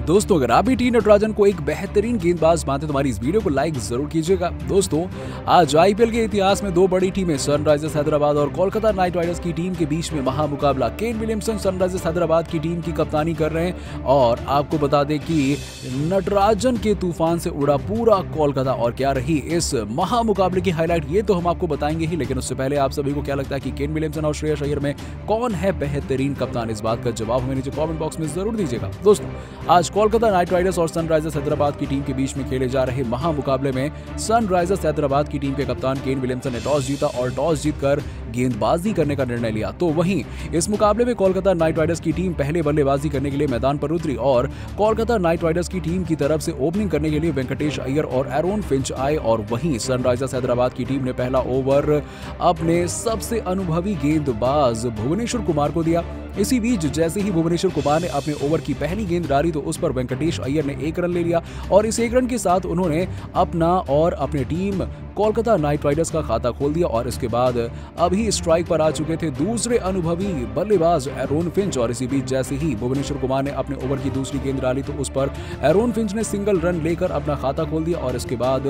दोस्तों अगर आप भी टी नटराजन को एक बेहतरीन गेंदबाज मानते तो हमारी इस वीडियो को लाइक जरूर कीजिएगा। दोस्तों आज आईपीएल के इतिहास में दो बड़ी टीमें सनराइजर्स हैदराबाद और कोलकाता नाइट राइडर्स की टीम के बीच में महामुकाबला। केन विलियमसन सनराइजर्स हैदराबाद की टीम की कप्तानी कर रहे हैं और आपको बता दें कि नटराजन के तूफान से उड़ा पूरा कोलकाता। और क्या रही इस महामुकाबले की हाईलाइट ये तो हम आपको बताएंगे ही, लेकिन उससे पहले आप सभी को क्या लगता है कि केन विलियमसन और श्रेयस अय्यर में कौन है बेहतरीन कप्तान? इस बात का जवाब हमें नीचे कमेंट बॉक्स में जरूर दीजिएगा। दोस्तों आज कोलकाता नाइट राइडर्स और सनराइजर्स हैदराबाद की टीम के बीच में खेले जा रहे महामुकाबले में सनराइजर्स हैदराबाद की टीम के कप्तान केन विलियमसन ने टॉस जीता और टॉस जीतकर गेंदबाजी करने का निर्णय लिया। तो वहीं इस मुकाबले में कोलकाता नाइट राइडर्स की टीम पहले बल्लेबाजी करने के लिए मैदान पर उतरी और कोलकाता नाइट राइडर्स की टीम की तरफ से ओपनिंग करने के लिए वेंकटेश अय्यर और एरोन फिंच आए और वहीं सनराइजर्स हैदराबाद की टीम ने पहला ओवर अपने सबसे अनुभवी गेंदबाज भुवनेश्वर कुमार को दिया। इसी बीच जैसे ही भुवनेश्वर कुमार ने अपने ओवर की पहली गेंद डाली तो उस पर वेंकटेश अय्यर ने 1 रन ले लिया और इस 1 रन के साथ उन्होंने अपना और अपनी टीम कोलकाता नाइट राइडर्स का खाता खोल दिया। और इसके बाद अभी स्ट्राइक पर आ चुके थे दूसरे अनुभवी बल्लेबाज एरोन फिंच और इसी बीच जैसे ही भुवनेश्वर कुमार ने अपने ओवर की दूसरी गेंद डाली तो उस पर एरोन फिंच ने सिंगल रन लेकर अपना खाता खोल दिया। और इसके बाद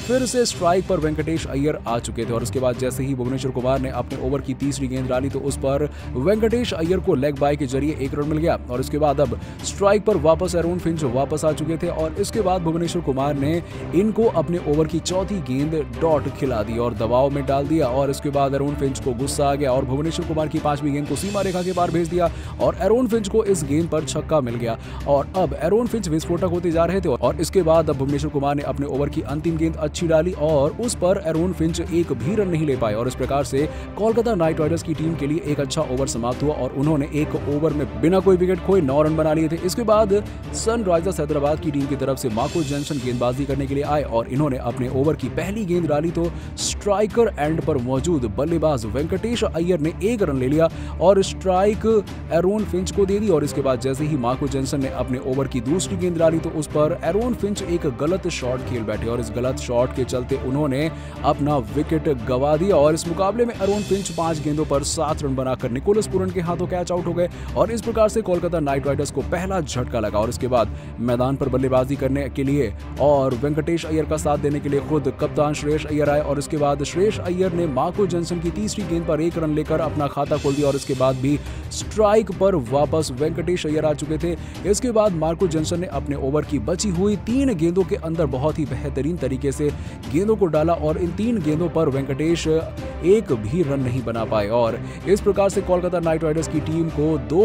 फिर से स्ट्राइक पर वेंकटेश अय्यर आ चुके थे और इसके बाद जैसे ही भुवनेश्वर कुमार ने अपने ओवर की तीसरी गेंद डाली तो उस पर वेंकटेश अय्यर को लेग बाय के जरिए 1 रन मिल गया। और इसके बाद अब स्ट्राइक पर वापस एरोन फिंच वापस आ चुके थे और इसके बाद भुवनेश्वर कुमार ने इनको अपने ओवर की चौथी गेंद डॉट खिला दी और दबाव में डाल दिया। और इसके बाद एरोन फिंच को गुस्सा आ गया और भुवनेश्वर कुमार की 5वीं गेंद को सीमा रेखा के पार भेज दिया और एरोन फिंच को इस गेंद पर छक्का मिल गया और अब एरोन फिंच विस्फोटक होते जा रहे थे। और इसके बाद अब भुवनेश्वर कुमार ने अपने ओवर की अंतिम गेंद अच्छी डाली और उस पर एरोन फिंच एक भी रन नहीं ले पाए और इस प्रकार से कोलकाता नाइट राइडर्स की टीम के लिए एक अच्छा ओवर समाप्त हुआ और उन्होंने एक ओवर में बिना कोई विकेट खोए 9 रन बना लिए थे। इसके बाद सनराइजर्स हैदराबाद की टीम की तरफ से मार्को जॉनसन गेंदबाजी करने के लिए आए और इन्होंने अपने ओवर की पहली गेंद डाली तो स्ट्राइकर एंड पर मौजूद बल्लेबाज वेंकटेश अय्यर ने 1 रन ले लिया और स्ट्राइक एरोन फिंच को दे दी। और इसके बाद जैसे ही मार्को जॉनसन ने अपने ओवर की दूसरी गेंद डाली तो उस पर एरोन फिंच एक गलत शॉट खेल बैठे और इस गलत शॉट के चलते उन्होंने अपना विकेट गंवा दिया। और इस मुकाबले में एरोन फिंच 5 गेंदों पर 7 रन बनाकर निकोलस पूरन के हाथों कैच आउट हो गए और इस प्रकार से कोलकाता नाइट राइडर्स को पहला झटका लगा। और इसके बाद मैदान पर बल्लेबाजी करने के लिए और वेंकटेश अय्यर का साथ देने के लिए खुद कप्तान श्रेयस अय्यर आए और इसके बाद श्रेयस अय्यर ने मार्को जॉनसन की तीसरी गेंद पर 1 रन लेकर अपना खाता खोल दिया और इसके बाद भी स्ट्राइक पर वापस वेंकटेश अय्यर आ चुके थे। इसके बाद मार्को जॉनसन ने अपने ओवर की बची हुई 3 गेंदों के अंदर बहुत ही बेहतरीन तरीके से गेंदों को डाला और इन 3 गेंदों पर वेंकटेश एक भी रन नहीं बना पाए और इस प्रकार से कोलकाता नाइट राइडर्स की टीम को 2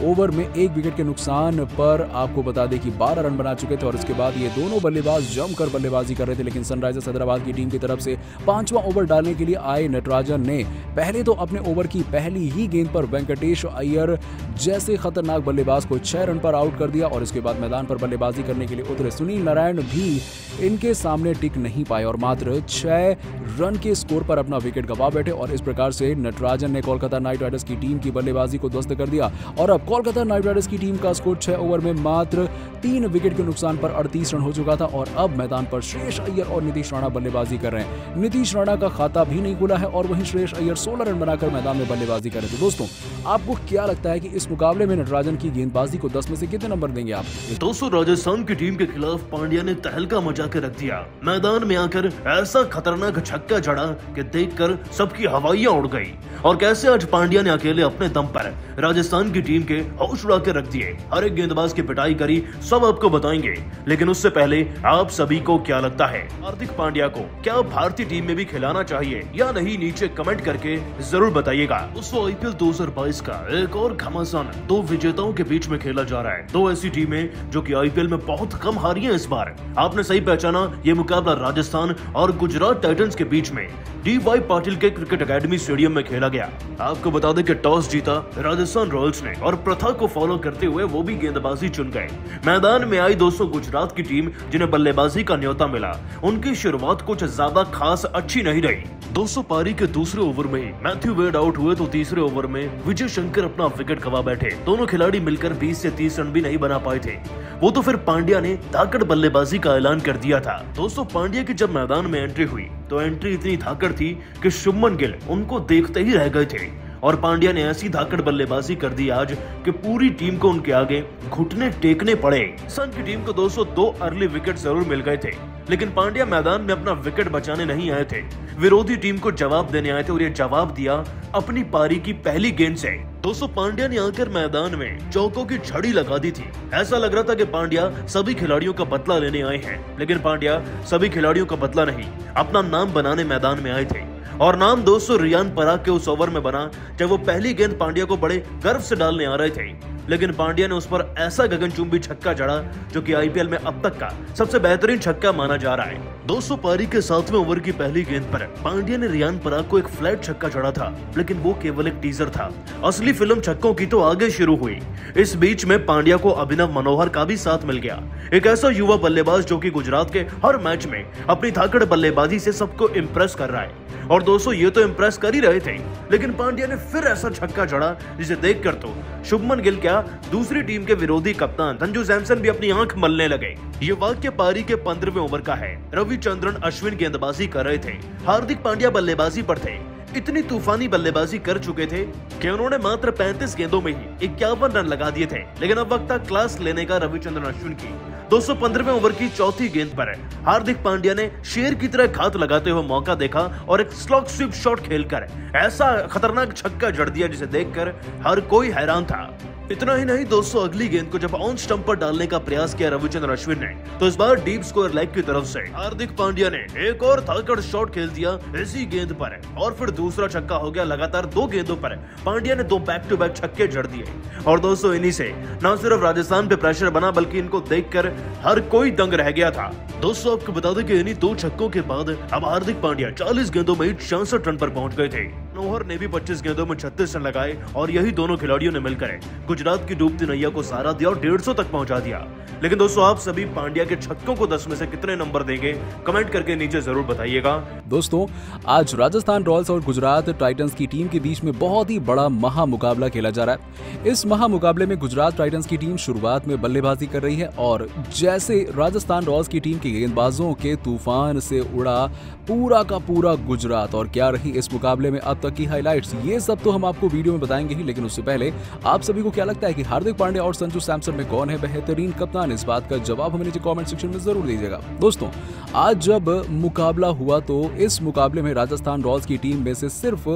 ओवर में 1 विकेट के नुकसान पर आपको बता दें कि 12 रन बना चुके थे। और इसके बाद ये दोनों बल्लेबाज जमकर बल्लेबाजी कर रहे थे, लेकिन सनराइजर्स हैदराबाद की टीम की तरफ से 5वां ओवर डालने के लिए आए नटराजन ने पहले तो अपने ओवर की पहली ही गेंद पर वेंकटेश अय्यर जैसे खतरनाक बल्लेबाज को 6 रन पर आउट कर दिया और इसके बाद मैदान पर बल्लेबाजी करने के लिए उतरे सुनील नारायण भी इनके सामने टिक नहीं पाए और मात्र 6 रन के स्कोर पर अपना विकेट गंवा बैठे। और इस प्रकार से नटराजन ने कोलकाता नाइट राइडर्स की टीम की बल्लेबाजी को ध्वस्त कर दिया और अब कोलकाता नाइट राइडर्स की टीम का स्कोर 6 ओवर में मात्र 3 विकेट के नुकसान पर 38 रन हो चुका था। और अब मैदान पर श्रेयस अय्यर और नीतीश राणा बल्लेबाजी कर रहे हैं। नीतीश राणा का खाता भी नहीं खुला है और वहीं श्रेयस अय्यर 16 रन बनाकर मैदान में बल्लेबाजी कर रहे थे। दोस्तों आपको क्या लगता है कि इस मुकाबले में नटराजन की गेंदबाजी को 10 में से कितने नंबर देंगे आप? दोस्तों राजस्थान की टीम के खिलाफ पांड्या ने तहलका मचा के रख दिया। मैदान में आकर ऐसा खतरनाक छक्का जड़ा कि देखकर सबकी हवाइयां उड़ गई और कैसे आज पांड्या ने अकेले अपने दम पर राजस्थान की टीम के होश उड़ा के रख दिए। हर एक गेंदबाज की पिटाई करी, सब आपको बताएंगे, लेकिन उससे पहले आप सभी को क्या लगता है हार्दिक पांड्या को क्या भारतीय टीम में भी खिलाना चाहिए या नहीं? नीचे कमेंट करके जरूर बताइएगा। दोस्तों आईपीएल 2022 का एक और घमासान 2 विजेताओं के बीच में खेला जा रहा है। 2 ऐसी टीमें जो कि आईपीएल में बहुत कम हारी हैं इस बार। आपने सही पहचाना, ये मुकाबला राजस्थान और गुजरात टाइटंस के बीच में डी.वाई. पाटिल के क्रिकेट एकेडमी स्टेडियम में खेला गया। आपको बता दें कि टॉस जीता राजस्थान रॉयल्स ने और प्रथा को फॉलो करते हुए वो भी गेंदबाजी चुन गए। मैदान में आई दोस्तों गुजरात की टीम जिन्हें बल्लेबाजी का न्योता मिला, उनकी शुरुआत कुछ ज्यादा खास अच्छी नहीं रही। दोस्तों पारी के दूसरे ओवर में ही मैथ्यू वेड आउट हुए तो तीसरे ओवर में विजय शंकर अपना विकेट गंवा बैठे। दोनों खिलाड़ी मिलकर 20 से 30 रन भी नहीं बना पाए थे। वो तो फिर पांड्या ने धाकड़ बल्लेबाजी का ऐलान कर दिया था। दोस्तों पांड्या की जब मैदान में एंट्री हुई तो एंट्री इतनी धाकड़ थी कि शुभमन गिल उनको देखते ही रह गए थे। और पांड्या ने ऐसी धाकड़ बल्लेबाजी कर दी आज कि पूरी टीम को उनके आगे घुटने टेकने पड़े। सन की टीम को 202 अर्ली विकेट जरूर मिल गए थे, लेकिन पांड्या मैदान में अपना विकेट बचाने नहीं आए थे, विरोधी टीम को जवाब देने आए थे और ये जवाब दिया अपनी पारी की पहली गेंद से। दोस्तों, पांड्या ने आकर मैदान में चौकों की झड़ी लगा दी थी। ऐसा लग रहा था कि पांड्या सभी खिलाड़ियों का बदला लेने आए हैं, लेकिन पांड्या सभी खिलाड़ियों का बदला नहीं, अपना नाम बनाने मैदान में आए थे। और नाम दोस्तों रियान पराग के उस ओवर में बना जब वो पहली गेंद पांड्या को बड़े गर्व से डालने आ रहे थे, लेकिन पांड्या ने उस पर ऐसा गगनचुंबी छक्का जड़ा जो कि आईपीएल में अब तक का सबसे बेहतरीन छक्का माना जा रहा है। दोस्तों, पारी के 7वें ओवर की पहली गेंद पर पांड्या ने रियान पराग को एक फ्लैट छक्का जड़ा था, लेकिन वो केवल एक टीजर था। असली फिल्म छक्कों की तो आगे शुरू हुई। इस बीच में पांड्या को अभिनव मनोहर का भी साथ मिल गया, एक ऐसा युवा बल्लेबाज जो कि गुजरात के हर मैच में अपनी धाकड़ बल्लेबाजी से सबको इम्प्रेस कर रहा है। और दोस्तों, ये तो इम्प्रेस कर ही रहे थे, लेकिन पांड्या ने फिर ऐसा छक्का जड़ा जिसे देखकर तो शुभमन गिल क्या, दूसरी टीम के विरोधी कप्तान संजू सैमसन भी अपनी आंख मलने लगे। ये वाक्य पारी के 15वें ओवर का है। रविचंद्रन अश्विन गेंदबाजी कर रहे थे, हार्दिक पांड्या बल्लेबाजी पर थे। इतनी तूफानी बल्लेबाजी कर चुके थे कि उन्होंने मात्र 35 गेंदों में ही 51 रन लगा दिए थे, लेकिन अब वक्त था क्लास लेने का रविचंद्रन अश्विन की। 215वें ओवर की चौथी गेंद पर हार्दिक पांड्या ने शेर की तरह घात लगाते हुए मौका देखा और एक स्लॉग स्वीप शॉट खेलकर ऐसा खतरनाक छक्का जड़ दिया जिसे देखकर हर कोई हैरान था। इतना ही नहीं दोस्तों, अगली गेंद को जब ऑन स्टंप पर डालने का प्रयास किया रविचंद्रन अश्विन ने, तो इस बार डीप स्कोर लेग की तरफ से हार्दिक पांड्या ने एक और धाकड़ शॉट खेल दिया इसी गेंद पर, और फिर दूसरा छक्का हो गया। लगातार 2 गेंदों पर पांड्या ने 2 बैक टू बैक छक्के जड़ दिए। और दोस्तों, इन्हीं से न सिर्फ राजस्थान पे प्रेशर बना, बल्कि इनको देखकर हर कोई दंग रह गया था। दोस्तों, आपको बता दें कि इन्हीं 2 छक्कों के बाद अब हार्दिक पांड्या 40 गेंदों में 66 रन पर पहुंच गए थे। मनोहर ने भी 25 गेंदों में 36 रन लगाए और यही दोनों खिलाड़ियों ने मिलकर गुजरात की डूबती नैया को सहारा दिया और 150 तक पहुंचा दिया। लेकिन दोस्तों, आप सभी पांड्या के छक्कों को 10 में से कितने नंबर देंगे, कमेंट करके नीचे जरूर बताइएगा। दोस्तों, आज राजस्थान रॉयल्स और गुजरात टाइटंस की टीम के बीच में बहुत ही बड़ा महा मुकाबला खेला जा रहा है। इस महा मुकाबले में गुजरात टाइटंस की टीम शुरुआत में बल्लेबाजी कर रही है और जैसे राजस्थान रॉयल्स की टीम के गेंदबाजों के तूफान से उड़ा पूरा का पूरा गुजरात। और क्या रही इस मुकाबले में अब तक की हाइलाइट्स, ये सब तो हम आपको वीडियो में बताएंगे ही, लेकिन उससे पहले आप सभी को क्या लगता है कि हार्दिक पांड्या और संजू सैमसन में कौन है बेहतरीन कप्तान? इस बात का जवाब हमें नीचे कमेंट सेक्शन में जरूर दीजिएगा। दोस्तों, आज जब मुकाबला हुआ तो इस मुकाबले में राजस्थान रॉयल्स की टीम में से सिर्फ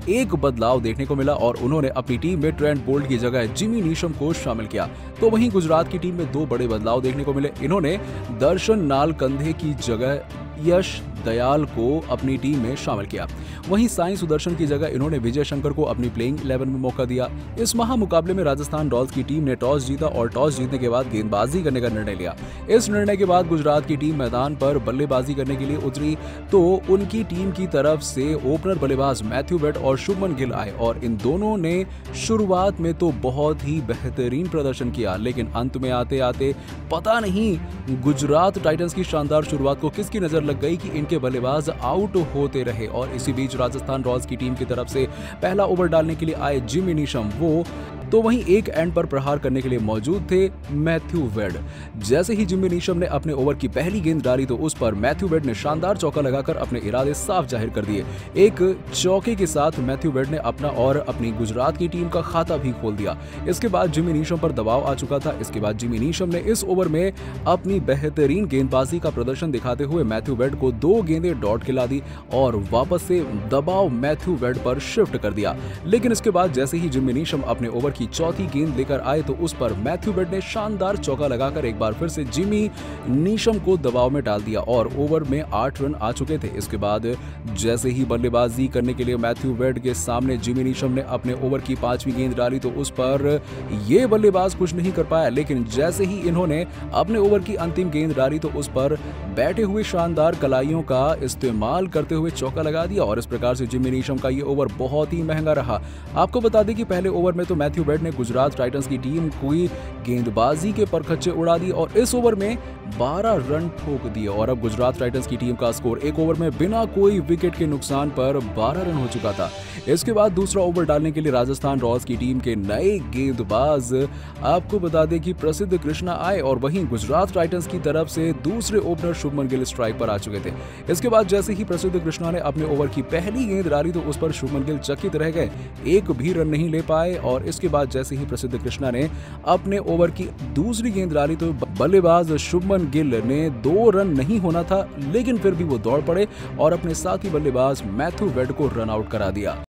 एक बदलाव देखने को मिला और उन्होंने अपनी टीम में ट्रेंट बोल्ट की जगह जिमी नीशम को शामिल किया। तो वहीं गुजरात की टीम में 2 बड़े बदलाव देखने को मिले। इन्होंने दर्शन नाल कंधे की जगह यश दयाल को अपनी टीम में शामिल किया। वहीं साई सुदर्शन की जगह इन्होंने विजय शंकर को अपनी प्लेइंग 11 में मौका दिया। इस महा मुकाबले में राजस्थान रॉयल्स की टीम ने टॉस जीता और टॉस जीतने के बाद गेंदबाजी करने का निर्णय लिया। इस निर्णय के बाद गुजरात की टीम मैदान पर बल्लेबाजी करने के लिए उतरी तो उनकी टीम की तरफ से ओपनर बल्लेबाज मैथ्यू वेड और शुभमन गिल आए और इन दोनों ने शुरुआत में तो बहुत ही बेहतरीन प्रदर्शन किया, लेकिन अंत में आते आते पता नहीं गुजरात टाइटंस की शानदार शुरुआत को किसकी नजर लग गई कि इनके बल्लेबाज आउट होते रहे। और इसी बीच राजस्थान रॉयल्स की टीम की तरफ से पहला ओवर डालने के लिए आए जिमी नीशम, वो तो वहीं एक एंड पर प्रहार करने के लिए मौजूद थे मैथ्यू वेड। जैसे ही जिमी नीशम ने अपने ओवर की पहली गेंद डाली तो उस पर मैथ्यू वेड ने शानदार चौका लगाकर अपने इरादे साफ जाहिर कर दिए। एक चौके के साथ मैथ्यू वेड ने अपना और अपनी गुजरात की टीम का खाता भी खोल दिया। इसके बाद जिमी नीशम पर दबाव आ चुका था। इसके बाद जिमी नीशम ने इस ओवर में अपनी बेहतरीन गेंदबाजी का प्रदर्शन दिखाते हुए मैथ्यू वेड को 2 गेंदें डॉट खिला दी और वापस से दबाव मैथ्यू वेड पर शिफ्ट कर दिया। लेकिन इसके बाद जैसे ही जिमी नीशम अपने ओवर की चौथी गेंद लेकर आए तो उस पर मैथ्यू वेड ने शानदार चौका लगाकर एक बार फिर से जिमी नीशम को दबाव में डाल दिया और ओवर में 8 रन आ चुके थे। इसके बाद जैसे ही बल्लेबाजी करने के लिए मैथ्यू वेड के सामने जिमी नीशम ने अपने ओवर की 5वीं गेंद डाली तो उस पर ये बल्लेबाज कुछ नहीं कर पाया। लेकिन जैसे ही इन्होंने अपने ओवर की अंतिम गेंद डाली तो उस पर बैठे हुए शानदार कलाइयों का इस्तेमाल करते हुए चौका लगा दिया और इस प्रकार से जिमी नीशम का ये ओवर बहुत ही महंगा रहा। आपको बता दें कि पहले ओवर में तो मैथ्यू वेड ने गुजरात टाइटंस की टीम की गेंदबाजी के परखच्चे उड़ा दिए और इस ओवर में 12 रन ठोक दिए और अब गुजरात टाइटंस की टीम का स्कोर एक ओवर में बिना कोई विकेट के नुकसान पर 12 रन हो चुका था। इसके बाद दूसरा ओवर डालने के लिए राजस्थान रॉयल्स की टीम के नए गेंदबाज आपको बता दें कि प्रसिद्ध कृष्णा आए और वहीं गुजरात टाइटंस की तरफ से दूसरे ओपनर शुभमन गिल स्ट्राइक पर आ चुके थे। इसके बाद जैसे ही प्रसिद्ध कृष्णा ने अपने ओवर की पहली गेंद डाली तो उस पर शुभमन गिल चकित रह गए, एक भी रन नहीं ले पाए और इसके बाद जैसे ही प्रसिद्ध कृष्णा ने अपने ओवर की दूसरी गेंद डाली तो बल्लेबाज शुभमन गिल ने 2 रन नहीं होना था, लेकिन फिर भी वो दौड़ पड़े और अपने साथी बल्लेबाज मैथ्यू वेड को रन आउट करा दिया।